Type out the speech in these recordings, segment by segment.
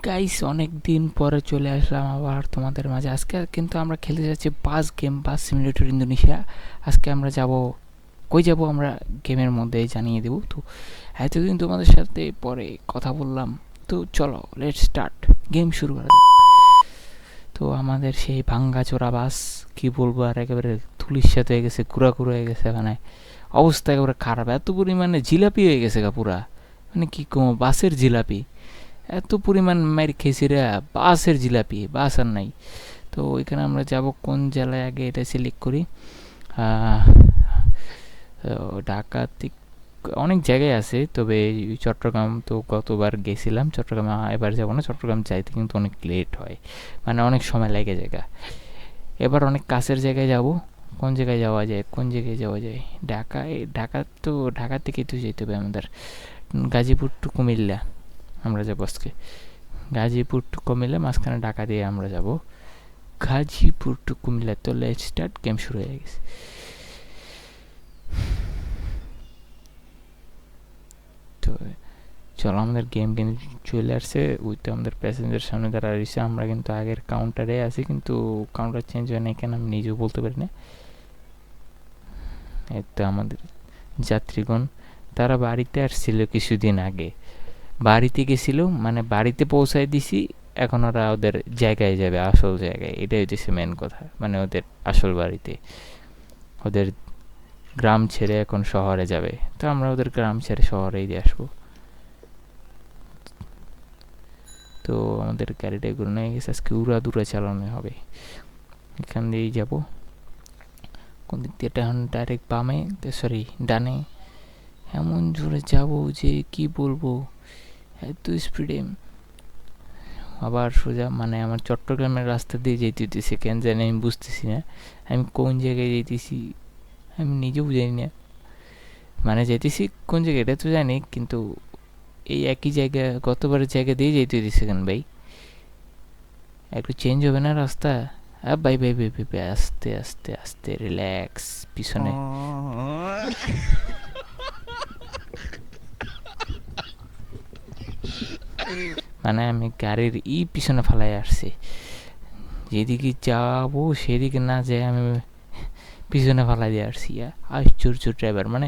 Guys, অনেক দিন পরে চলে আসলাম আবার তোমাদের মাঝে। আজকে কিন্তু আমরা খেলতে যাচ্ছি বাস সিমুলেটর ইন্দোনেশিয়া। আজকে আমরা যাব, কই যাব আমরা গেমের মধ্যে জানিয়ে দেব। তো এতদিন তোমাদের সাথে পরে কথা বললাম, তো চলো লেটস স্টার্ট, গেম শুরু করা যাক। তো আমাদের সেই ভাঙ্গা চোরা বাস, কি বলবো আর, একেবারে ধুলির সাথে হয়ে গেছে, কুড়া হয়ে গেছে, মানে অবস্থা একেবারে খারাপ। এত পরিমাণে জিলাপি হয়ে গেছে গা পুরা, মানে কি কম, বাসের জিলাপি। এত পরিমাণ মার খেয়েছি রে, বাসের জিলাপি, বাস আর নাই। তো ওইখানে আমরা যাব কোন জেলায়, আগে এটা সিলেক্ট করি। আহ, ঢাকা থেকে অনেক জায়গায় আছে, তবে চট্টগ্রাম তো গতবার গেছিলাম, চট্টগ্রামে এবার যাবো না। চট্টগ্রাম যাইতে কিন্তু অনেক লেট হয়, মানে অনেক সময় লাগে জায়গা। এবার অনেক কাছের জায়গায় যাব। কোন জায়গায় যাওয়া যায়, কোন জায়গায় যাওয়া যায়? ঢাকা তো ঢাকা থেকে তো যেতে হবে আমাদের গাজীপুর টু কুমিল্লা। আমরা যাবো আজকে গাজীপুর টু কুমিল্লা, মাঝখানে ঢাকা দিয়ে আমরা যাব গাজীপুর টু কুমিল্লা। তো লেটস স্টার্ট, গেম শুরু হয়ে গেছে। তো চলো, আমাদের গেম কিন্তু চলে আসছে। ওই তো আমাদের প্যাসেঞ্জার সামনে দাঁড়া রয়েছে। আমরা কিন্তু আগের কাউন্টারে আছি, কিন্তু কাউন্টার চেঞ্জ হয় না কেন আমি নিজেও বলতে পারি না। এই তো আমাদের যাত্রীগণ, তারা বাড়িতে আসছিল কিছুদিন আগে, বাড়িতে গেছিল, মানে বাড়িতে পৌঁছায় দিছি। এখন ওরা ওদের জায়গায় যাবে, আসল জায়গায়। এটাই হচ্ছে মেন কথা, মানে ওদের আসল বাড়িতে, ওদের গ্রাম ছেড়ে এখন শহরে যাবে। তো আমরা ওদের গ্রাম ছেড়ে শহরেই দিয়ে আসবো। তো আমাদের গাড়িটা এগুলো নিয়ে গেছে, আজকে উড়া দুরা চালানো হবে। এখান দিয়েই যাবো। কোন দিক দিয়ে? ডাইরেক্ট বামে, সরি ডানে। এমন জোরে যাবো যে কি বলবো, এত স্পিডে। আবার সোজা, মানে আমার চট্টগ্রামের রাস্তা দিয়ে যেতে হইতেছে, কেন জানি আমি বুঝতেছি না আমি কোন জায়গায় যেতেছি। আমি নিজেও জানি না, মানে যেতেছি কোন জায়গায় এটা তো জানি, কিন্তু এই একই জায়গা, গতবারের জায়গা দিয়ে যেতে হইতেছে কেন ভাই? একটু চেঞ্জ হবে না রাস্তা? ভাই ভাই ভাই ভাই ভাই, আস্তে আস্তে আস্তে, রিল্যাক্স। পিছনে মানে আমি গাড়ির পিছনে ফালাই আসছি, যেদিকে যাবো সেদিকে না যায় আমি পিছনে ফালাই দিয়ে আসছি। আশ্চর্য ড্রাইভার, মানে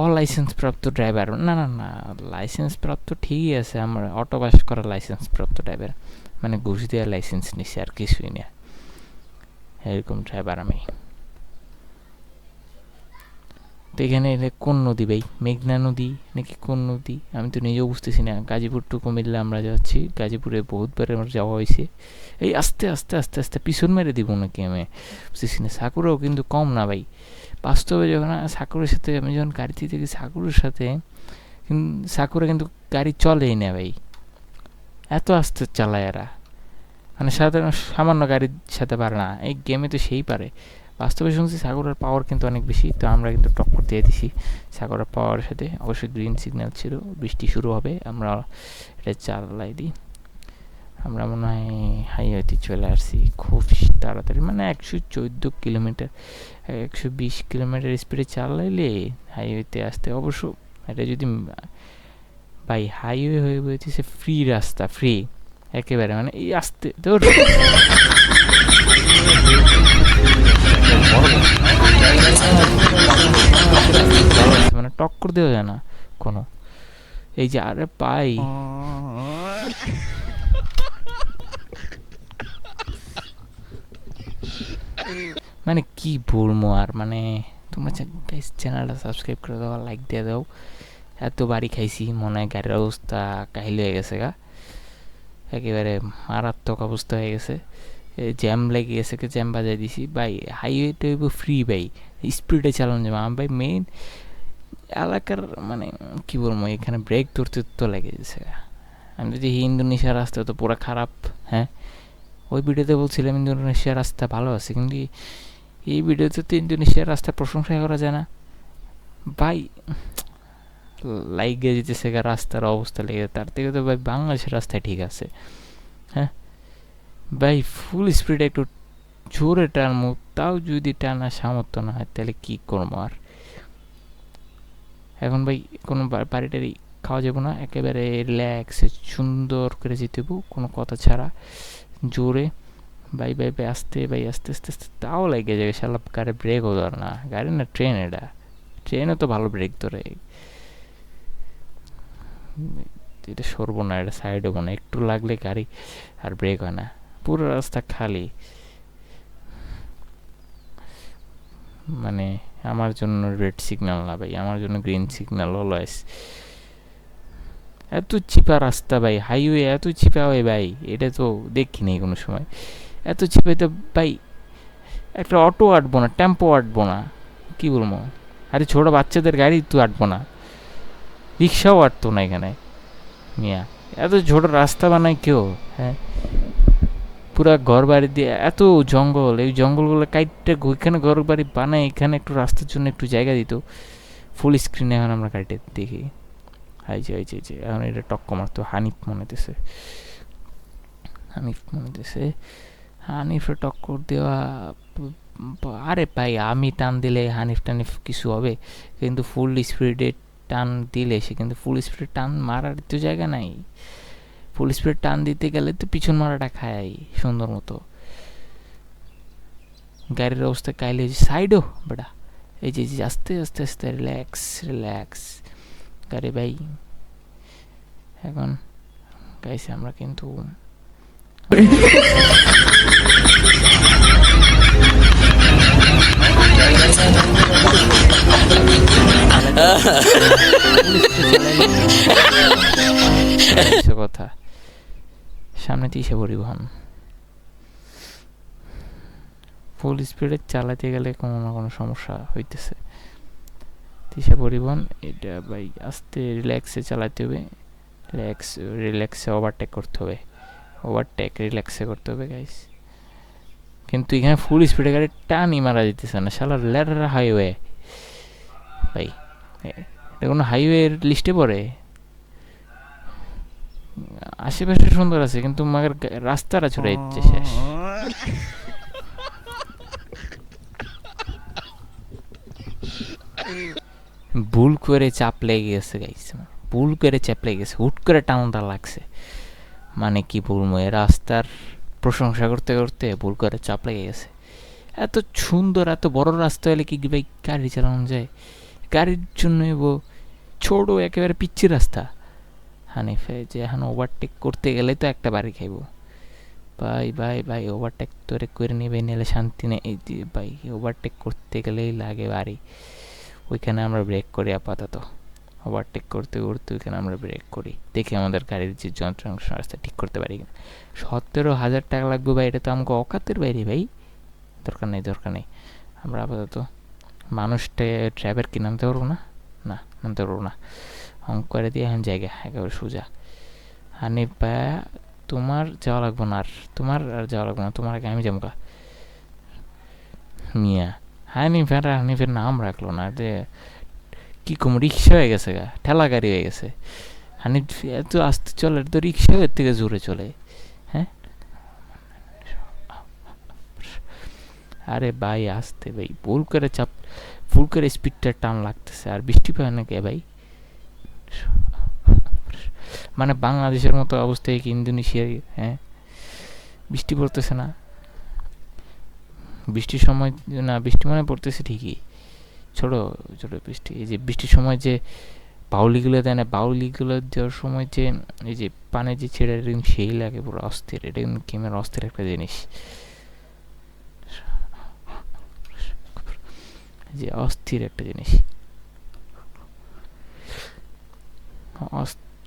অলাইসেন্স প্রাপ্ত ড্রাইভার। না না না, লাইসেন্স প্রাপ্ত ঠিকই আছে, আমার অটো পাস করা লাইসেন্স প্রাপ্ত ড্রাইভার, মানে ঘুষ দেওয়ার লাইসেন্স নিচ্ছে, আর কিছুই না। এরকম ড্রাইভার আমি। তো এখানে কোন নদী ভাই? মেঘনা নদী নাকি কোন নদী আমি তো নিজেও বুঝতেছি না। গাজীপুর টু কুমিল্লা আমরা যাচ্ছি। গাজীপুরে বহুতবার আমার যাওয়া হয়েছে। এই আস্তে আস্তে আস্তে আস্তে পিছন মেরে দিব নাকি আমি বুঝতেছি না। সাকুরাও কিন্তু কম না ভাই, বাস্তবে যখন সাকুরের সাথে আমি যখন গাড়িতে দেখি সাকুরের সাথে, সাকুরা কিন্তু গাড়ি চলেই না ভাই, এত আস্তে চালায় এরা। মানে সাধারণ সামান্য গাড়ির সাথে পারে না, এই গেমে তো সেই পারে। বাস্তবে শুনছি সাগরের পাওয়ার কিন্তু অনেক বেশি, তো আমরা কিন্তু টক্কর দিয়ে দিছি সাগরের পাওয়ারের সাথে। অবশ্যই গ্রিন সিগন্যাল ছিল, বৃষ্টি শুরু হবে, আমরা এটা চালাই দিই। আমরা মনে হয় হাইওয়েতে চলে আসছি খুব তাড়াতাড়ি, মানে 114 কিলোমিটার, 120 কিলোমিটার স্পিডে চালাইলে হাইওয়েতে আসতে। অবশ্য এটা যদি ভাই হাইওয়ে হয়ে বলতেছে ফ্রি রাস্তা, ফ্রি একেবারে, মানে এই আসতে তোর মানে টক্কর দেওয়া যায় না কোনো। এই যে আরে পাই, মানে কি বলবো আর, মানে তোমরা চ্যানেলটা সাবস্ক্রাইব করে দাও, লাইক দিয়ে দাও। এত বাড়ি খাইছি, মনে হয় গাড়ির অবস্থা কাহিল হয়ে গেছে গা, একেবারে মারাত্মক অবস্থা হয়ে গেছে। জ্যাম লেগে গেছে, জ্যাম বাজাই দিছি ভাই। হাইওয়ে হইব ফ্রি ভাই, স্পিডে চালানো যাবে। আমার ভাই মেন এলাকার, মানে কি বলবো, এখানে ব্রেক ধরতে তো লেগে গেছে। আমি যদি ইন্দোনেশিয়ার রাস্তা তো পুরো খারাপ। হ্যাঁ, ওই ভিডিওতে বলছিলাম ইন্দোনেশিয়ার রাস্তা ভালো আছে, কিন্তু এই ভিডিওতে তো ইন্দোনেশিয়ার রাস্তার প্রশংসা করা যায় না ভাই। লাইগে যেতেছে রাস্তার অবস্থা লেগে, তার থেকে তো ভাই বাংলাদেশের রাস্তায় ঠিক আছে। হ্যাঁ ভাই, ফুল স্পিডে একটু জোরে টানবো, তাও যদি টানা সামর্থ্য না হয় তাহলে কি করবো আর। এখন ভাই কোনো বাড়িটারি খাওয়া যাবো না, একেবারে রিল্যাক্সে সুন্দর করে যেতে হবো, কোনো কথা ছাড়া জোরে। ভাই ভাই ভাই আস্তে ভাই, আস্তে আস্তে আস্তে, তাও লাগে যায় শালা, গাড়ি ব্রেকও ধরে না, গাড়ি না ট্রেন, এটা ট্রেনে তো ভালো ব্রেক ধরে, এটা সরবো না, এটা সাইড হবো না, একটু লাগলে গাড়ি আর ব্রেক হয় না, পুরো রাস্তা খালি। মানে আমার জন্য রেড সিগন্যাল না ভাই, আমার জন্য গ্রিন সিগন্যাল অলওয়েজ। এত চিপা রাস্তা ভাই, হাইওয়ে এত চিপা হয় ভাই, এটা তো দেখি নেই কোনো সময়। এত চিপে তো ভাই একটা অটো আটবো না, টেম্পো আটবো না, কি বলবো, আরে ছোটো বাচ্চাদের গাড়ি তো আটবো না, রিক্সাও আটতো না এখানে মিয়া। এত ছোট রাস্তা বানায় কেউ? হ্যাঁ, পুরা ঘর বাড়ি দিয়ে এত জঙ্গল, এই জঙ্গলগুলো কাইটটা ওইখানে ঘর বাড়ি বানায়, এখানে একটু রাস্তার জন্য একটু জায়গা দিত। ফুল স্ক্রিনে এখন আমরা গাড়িটা দেখি, হাই যে এখন এটা টক্ক মারতো, হানিফ মনে হতেছে, হানিফে টক্কর দেওয়া। আরে ভাই আমি টান দিলে হানিফ টানিফ কিছু হবে, কিন্তু ফুল স্পিডে টান দিলে সে কিন্তু ফুল স্পিডে টান মারার তো জায়গা নাই, ফুল স্পিড টান দিতে গেলে তো পিছন মারাটা খায় সুন্দর মতো। গাড়ির অবস্থা কাইলে সাইডও বেটা, এই যে আস্তে আস্তে আস্তে রিল্যাক্স রিল্যাক্স গাড়ি ভাই। এখন গাইছে আমরা কিন্তু কথা সামনে দিশে পরিবহন ফুল স্পিডে চালাতে গেলে কোনো না কোনো সমস্যা হইতেছে। দিশা পরিবহন এটা ভাই আস্তে রিল্যাক্সে চালাতে হবে, রিল্যাক্সে ওভারটেক করতে হবে, ওভারটেক রিল্যাক্সে করতে হবে গাইস। কিন্তু এখানে ফুল স্পিডে গাড়ি টানই মারা যেতেছে না, শালা লেটার হাইওয়ে ভাই, এটা কোনো হাইওয়ের লিস্টে পড়ে? আশেপাশে সুন্দর আছে কিন্তু মাগের রাস্তাটা ছড়ে যাচ্ছে শেষ। ভুল করে চাপ লেগে গেছে গাইস, ভুল করে চাপ লেগে গেছে, হুট করে টানটা লাগছে, মানে কি বলবো, এ রাস্তার প্রশংসা করতে করতে ভুল করে চাপ লেগে গেছে। এত সুন্দর এত বড় রাস্তা হলে কি ভাই গাড়ি চালানো যায়? গাড়ির জন্য ছোট একেবারে পিচ্ছি রাস্তা। হানিফে যে এখন ওভারটেক করতে গেলে তো একটা বাড়ি খাইব ভাই, ভাই ভাই ওভারটেক তোরে করে নেবে, নিলে শান্তি নেই। এই যে ভাই ওভারটেক করতে গেলেই লাগে বাড়ি, ওইখানে আমরা ব্রেক করি আপাতত, ওভারটেক করতে করতে ওইখানে আমরা ব্রেক করি, দেখি আমাদের গাড়ির যে যন্ত্রাংশ রাস্তা ঠিক করতে পারি কিনা। 17,000 টাকা লাগবে ভাই, এটা তো আমাকে অকাতের বাইরে ভাই, দরকার নেই। আমরা আপাতত মানুষটা ড্রাইভার কি নামতে পারবো না, নামতে পারবো না, অঙ্ক করে দিয়ে এখন জায়গা একেবারে সোজা। হানিফ ভাইয়া তোমার যাওয়া লাগবো না, আর তোমার আর যাওয়া লাগবো না, তোমার আগে আমি যাবো গা মিয়া। হানিফের নাম রাখলো না, যে কি কম রিক্সা হয়ে গেছে গা, ঠেলা গাড়ি হয়ে গেছে। হানিফ এত আস্তে চলে, তো রিক্সা এর থেকে জোরে চলে। হ্যাঁ আরে ভাই আসতে ভাই, ফুল করে স্পিডটা টান লাগতেছে, আর বৃষ্টি পায় না কে ভাই? মানে বাংলাদেশের মতো অবস্থায় কি ইন্দোনেশিয়ায়? হ্যাঁ বৃষ্টি পড়তেছে না, বৃষ্টির সময় না, বৃষ্টি মানে পড়তেছে ঠিকই, ছোট ছোট বৃষ্টি। এই যে বৃষ্টির সময় যে বাউলিগুলো দেয় না, বাউলিগুলো দেওয়ার সময় যে এই যে পানে যে ছেড়ে, এরকম সেই লাগে পুরো অস্থির, এটা কিন্তু গেমের অস্থির একটা জিনিস, যে অস্থির একটা জিনিস।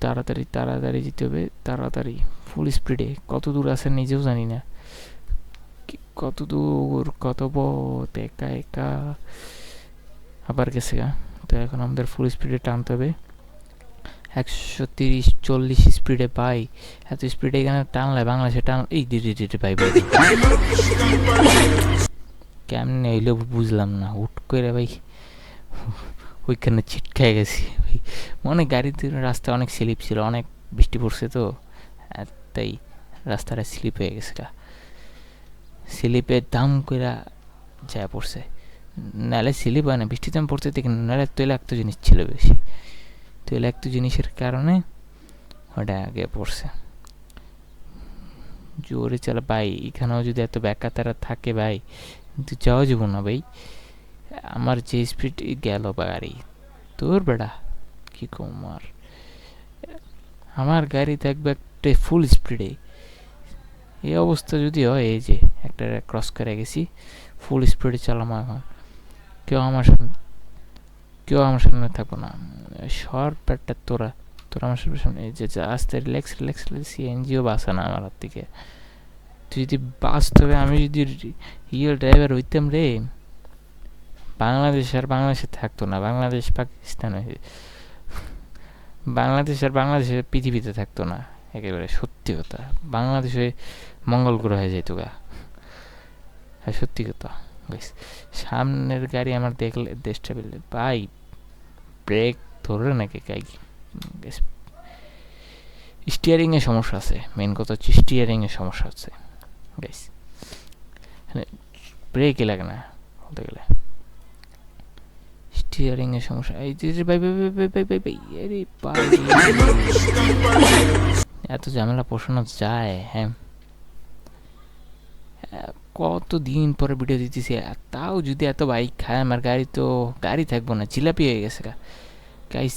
তাড়াতাড়ি যেতে হবে, তাড়াতাড়ি ফুল স্পিডে। কত দূর আছে নিজেও জানি না, কত দূর, কত পথ, একা একা আবার গেছে গা। তো এখন আমাদের ফুল স্পিডে টানতে হবে, 130-140 স্পিডে পাই। এত স্পিডে এখানে টানলে বাংলাদেশে এই দিদি পাই ভাই, কেমনে হইলো বুঝলাম না, হুট করে ভাই ওইখানে ছিটকায় গেছি ভাই। মনে গাড়িতে রাস্তা অনেক স্লিপ ছিল, অনেক বৃষ্টি পড়ছে তো, তাই রাস্তাটা স্লিপ হয়ে গেছে, স্লিপে দাম করে যা পড়ছে, নাহলে স্লিপ হয় না, বৃষ্টি দাম পড়তে দেখি, নাহলে তৈলাক্ত জিনিস ছিল বেশি, তৈলাক্ত জিনিসের কারণে ওটা আগে পড়ছে। জোরে চালা ভাই, এখানেও যদি এত ব্যাকা তারা থাকে ভাই কিন্তু যাওয়া যাব না ভাই। আমার যে স্পিড গেল গাড়ি, তোর বেড়া কি কমার, আমার গাড়ি থাকবে একটা ফুল স্পিডে। এই অবস্থা যদি হয়, এই যে একটা ক্রস করে গেছি, ফুল স্পিডে চালামো এখন, কেউ আমার সামনে থাকবো না। শর্ট ব্যাটটা তোরা আমার সামনে, এই যে আস্তে রিল্যাক্স সিএনজিও বাসা না আমার হাত থেকে। তুই যদি বাস্তবে আমি যদি রিয়েল ড্রাইভার হইতাম রে, বাংলাদেশ আর বাংলাদেশে থাকতো না, বাংলাদেশ পাকিস্তান হয়ে, বাংলাদেশ আর বাংলাদেশের পৃথিবীতে থাকতো না। একেবারে সত্যি কথা, বাংলাদেশে মঙ্গল গ্রহে যেত গা, সত্যি কথা। সামনের গাড়ি আমার দেখলে দেশটা পেলে ভাই, ব্রেক ধরে নাকি গাই, স্টিয়ারিং এর সমস্যা আছে। মেন কথা হচ্ছে স্টিয়ারিং এর সমস্যা আছে গাইস, ব্রেকই লাগে না বলতে গেলে, স্টিয়ারিং এর সমস্যা। এই যে ভাই ভাই ভাই ভাই ভাই ভাই, আরে ভাই এত ঝামেলা পোষানো যায়? হ্যাঁ, কতদিন পরে ভিডিও দিতেছি, তাও যদি এত বাইক খায় আমার গাড়ি, তো গাড়ি থাকবো না, জিলাপি হয়ে গেছে গাই।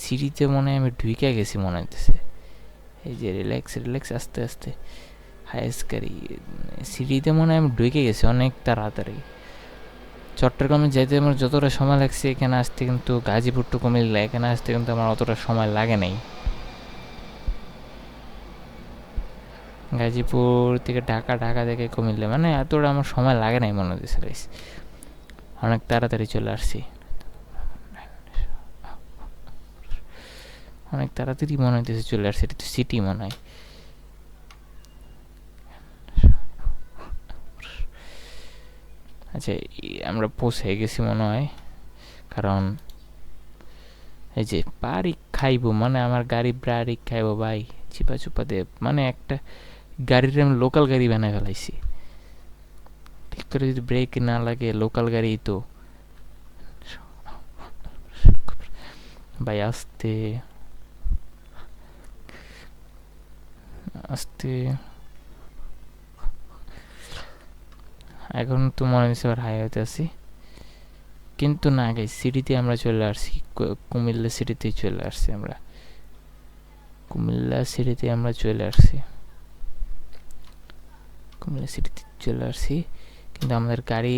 সিঁড়িতে মনে হয় আমি ঢুকে গেছি মনে হইতেছে। এই যে রিল্যাক্স আস্তে আস্তে হাইস্ট গাড়ি, সিঁড়িতে মনে হয় আমি ঢুকে গেছি অনেক তাড়াতাড়ি। চট্টগ্রামে যাইতে আমার যতটা সময় লাগছে এখানে আসতে, কিন্তু গাজীপুর টু কুমিল্লা এখানে আসতে কিন্তু আমার অতটা সময় লাগে নাই। গাজীপুর থেকে ঢাকা থেকে কুমিল্লা মানে এতটা আমার সময় লাগে নাই মনে হচ্ছে গাইস, অনেক তাড়াতাড়ি চলে আসছি, অনেক তাড়াতাড়ি মনে হইতেছে চলে আসছে। এটা তো সিটি মনে হয়। আচ্ছা, আমরা পৌঁছে গেছি মনে হয়, কারণ এই যে বাড়ি খাইবো মানে আমার গাড়ি বাড়ি খাইবো ভাই, চিপা চুপা দিয়ে, মানে একটা গাড়ির আমি লোকাল গাড়ি বানাই ফেলাইছি। ঠিক করে যদি ব্রেক না লাগে, লোকাল গাড়ি তো ভাই আস্তে আস্তে। এখন তো মনে হচ্ছে আবার হাইওয়েতে আছি, কিন্তু না গাই, সিটিতে আমরা চলে আসছি, কুমিল্লা সিটিতে চলে আসছি আমরা, কুমিল্লা সিটিতে আমরা চলে আসছি, কুমিল্লা সিটিতে চলে আসছি। কিন্তু আমাদের গাড়ি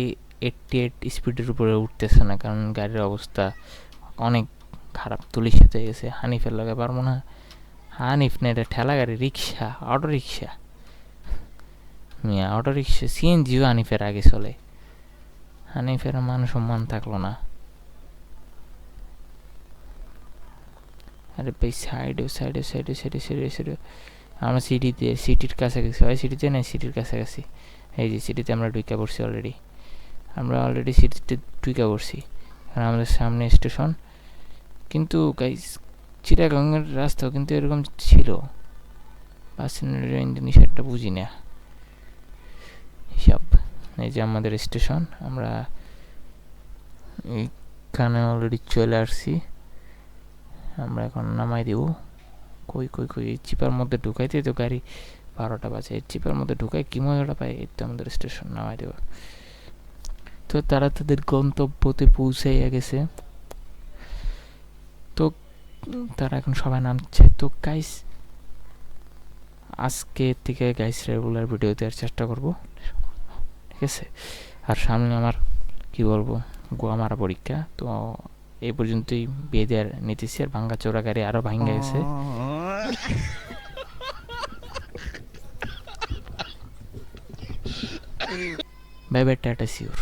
88 স্পিডের উপরে উঠতেছে না, কারণ গাড়ির অবস্থা অনেক খারাপ, তুলির সাথে গেছে। হানিফের লাগে পারবো না, হানিফ না, এটা ঠেলা গাড়ি, রিক্সা, অটো রিক্সা, অটো রিক্সা সিএনজিও হানিফের আগে চলে, হানিফের মান সম্মান থাকলো না। আরে ভাই সাইডে আমরা সিটির কাছাকাছি, হয় সিটিতে না, সিটির কাছাকাছি। এই যে সিটিতে আমরা ঢুকে পড়ছি অলরেডি, সিটিতে ঢুকে পড়ছি, কারণ আমাদের সামনে স্টেশন। কিন্তু গাইস চিটাগাংয়ের রাস্তাও কিন্তু এরকম ছিল, বাস ইন্ডোনেশিয়াটা বুঝি না হিসাব। এই যে আমাদের স্টেশন, আমরা এইখানে অলরেডি চলে আসছি, আমরা এখন নামাই দিব। কই চিপার মধ্যে ঢুকাইতে তো গাড়ি 12টা বাজে, চিপার মধ্যে ঢুকাই কি মজাটা পাই। এই তো আমাদের স্টেশন, নামাই দেব। তো তারা তাদের গন্তব্যতে পৌঁছাইয়া গেছে, তো তারা এখন সবাই নামছে। তো গাইস আজকে থেকে গাইস রেগুলার ভিডিও দেওয়ার চেষ্টা করব, ঠিক আছে? আর সামনে আমার কি বলবো, গোয়া মারা পরীক্ষা, তো এই পর্যন্তই বিয়ে দেওয়ার নিতেছি। আর ভাঙ্গা চোরা গাড়ি আরো ভাঙ্গা গেছে। Bye bye, tata, sure.